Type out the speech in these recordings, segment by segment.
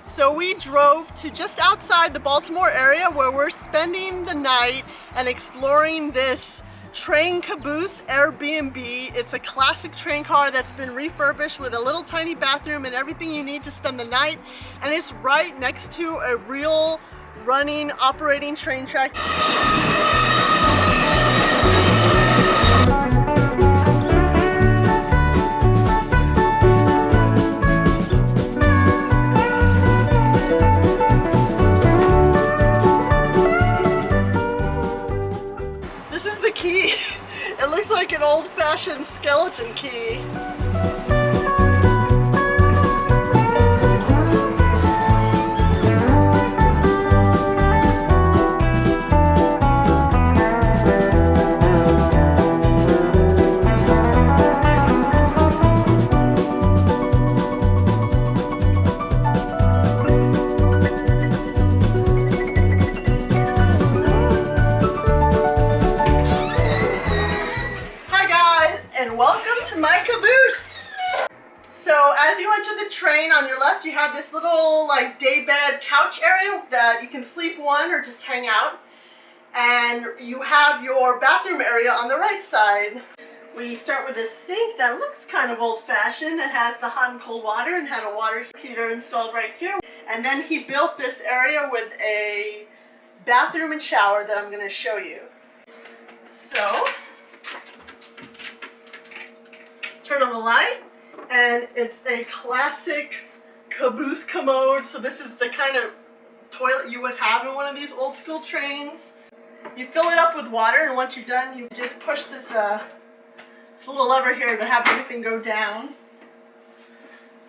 So we drove to just outside the Baltimore area where we're spending the night and exploring this train caboose Airbnb. It's a classic train car that's been refurbished with a little tiny bathroom and everything you need to spend the night. And it's right next to a real running, operating train track. It looks like an old-fashioned skeleton key. As you enter the train, on your left you have this little like daybed couch area that you can sleep one or just hang out, and you have your bathroom area on the right side. We start with a sink that looks kind of old-fashioned. It has the hot and cold water and had a water heater installed right here, and then he built this area with a bathroom and shower that I'm going to show you. So turn on the light. And it's a classic caboose commode. So this is the kind of toilet you would have in one of these old school trains. You fill it up with water, and once you're done, you just push this little lever here to have everything go down.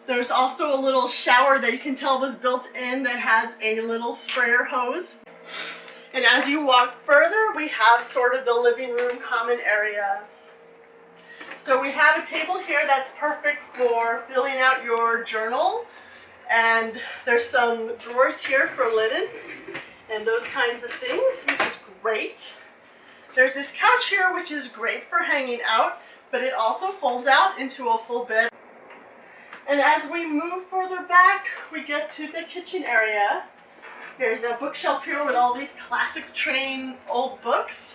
There's also a little shower that you can tell was built in that has a little sprayer hose. And as you walk further, we have sort of the living room common area. So we have a table here that's perfect for filling out your journal, and there's some drawers here for linens and those kinds of things, which is great. There's this couch here, which is great for hanging out, but it also folds out into a full bed. And as we move further back, we get to the kitchen area. There's a bookshelf here with all these classic train old books.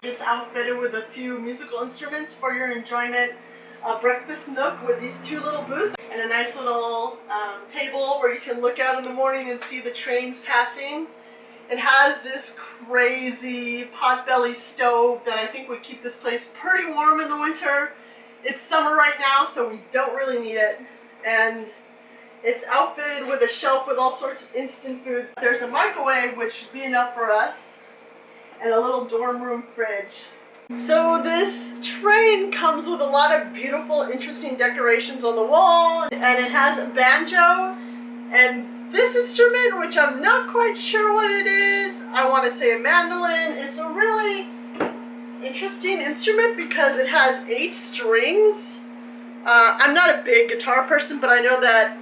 It's outfitted with a few musical instruments for your enjoyment. A breakfast nook with these two little booths and a nice little table where you can look out in the morning and see the trains passing. It has this crazy potbelly stove that I think would keep this place pretty warm in the winter. It's summer right now, so we don't really need it. And it's outfitted with a shelf with all sorts of instant foods. There's a microwave, which should be enough for us, and a little dorm room fridge. So this train comes with a lot of beautiful, interesting decorations on the wall, and it has a banjo and this instrument, which I'm not quite sure what it is. I want to say a mandolin. It's a really interesting instrument because it has 8 strings. I'm not a big guitar person, but I know that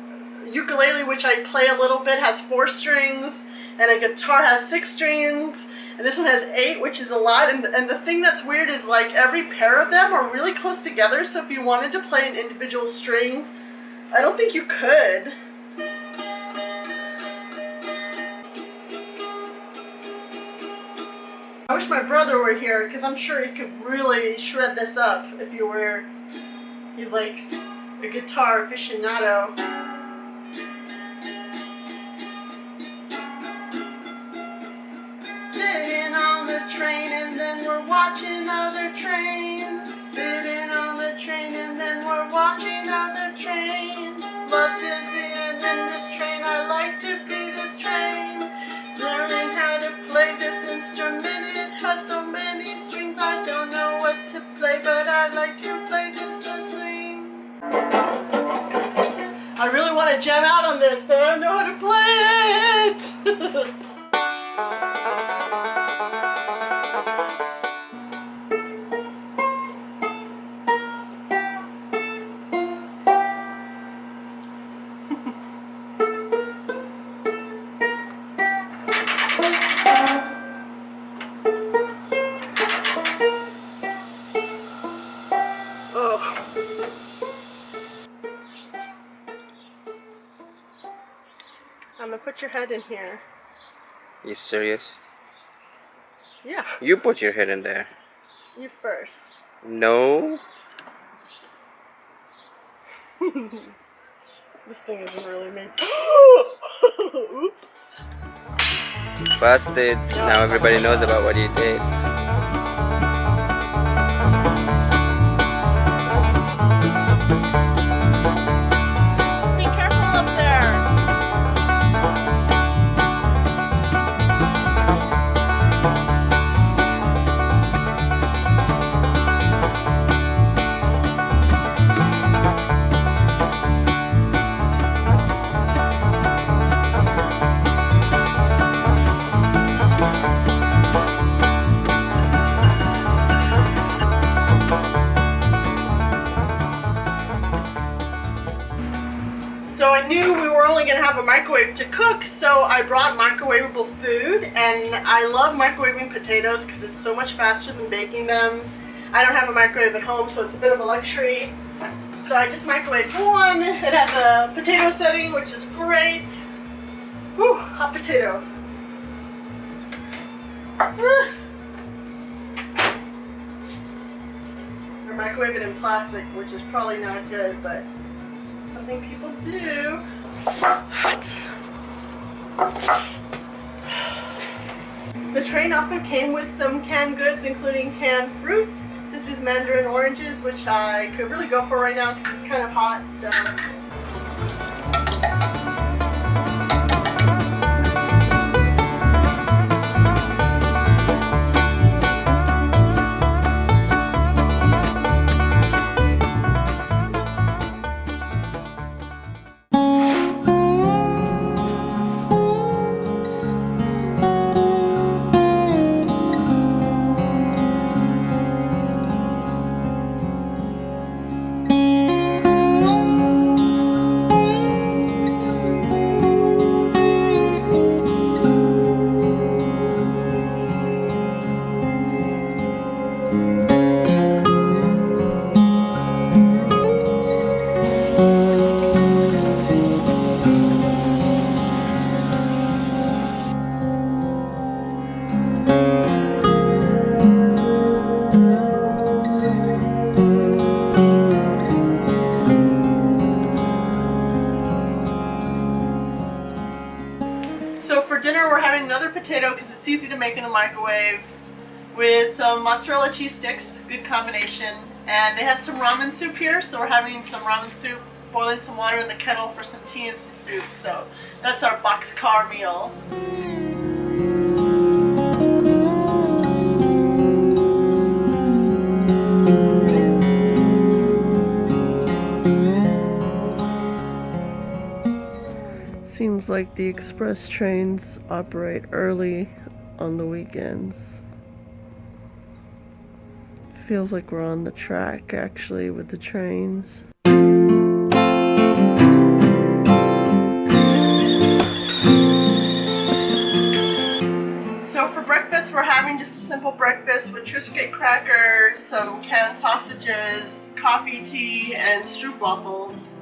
ukulele, which I play a little bit, has 4 strings, and a guitar has 6 strings. And this one has 8, which is a lot. And the thing that's weird is like every pair of them are really close together. So if you wanted to play an individual string, I don't think you could. I wish my brother were here because I'm sure he could really shred this up if you were. He's like a guitar aficionado. Sitting on the train and then we're watching other trains. Sitting on the train and then we're watching other trains. Love to be in this train, I like to be this train. Learning how to play this instrument, it has so many strings. I don't know what to play, but I like to play this thing. I really want to jam out on this, but I don't know how to play it. your head in here. You serious? Yeah. You put your head in there. You first. No. This thing isn't really made. Oops. Busted. Now everybody knows about what you did. Be careful up there. So I knew we were only going to have a microwave to cook, so I brought microwavable food, and I love microwaving potatoes because it's so much faster than baking them. I don't have a microwave at home, so it's a bit of a luxury. So I just microwaved one. It has a potato setting, which is great. Whew, hot potato. Or microwave it in plastic, which is probably not good, but something people do. Hot. The train also came with some canned goods, including canned fruit. This is mandarin oranges, which I could really go for right now because it's kind of hot. So. So for dinner we're having another potato because it's easy to make in a microwave with some mozzarella cheese sticks, good combination. And they had some ramen soup here, so we're having some ramen soup, boiling some water in the kettle for some tea and some soup. So that's our boxcar meal. Seems like the express trains operate early on the weekends. Feels like we're on the track actually with the trains. So for breakfast we're having just a simple breakfast with Triscuit crackers, some canned sausages, coffee, tea, and stroopwafels.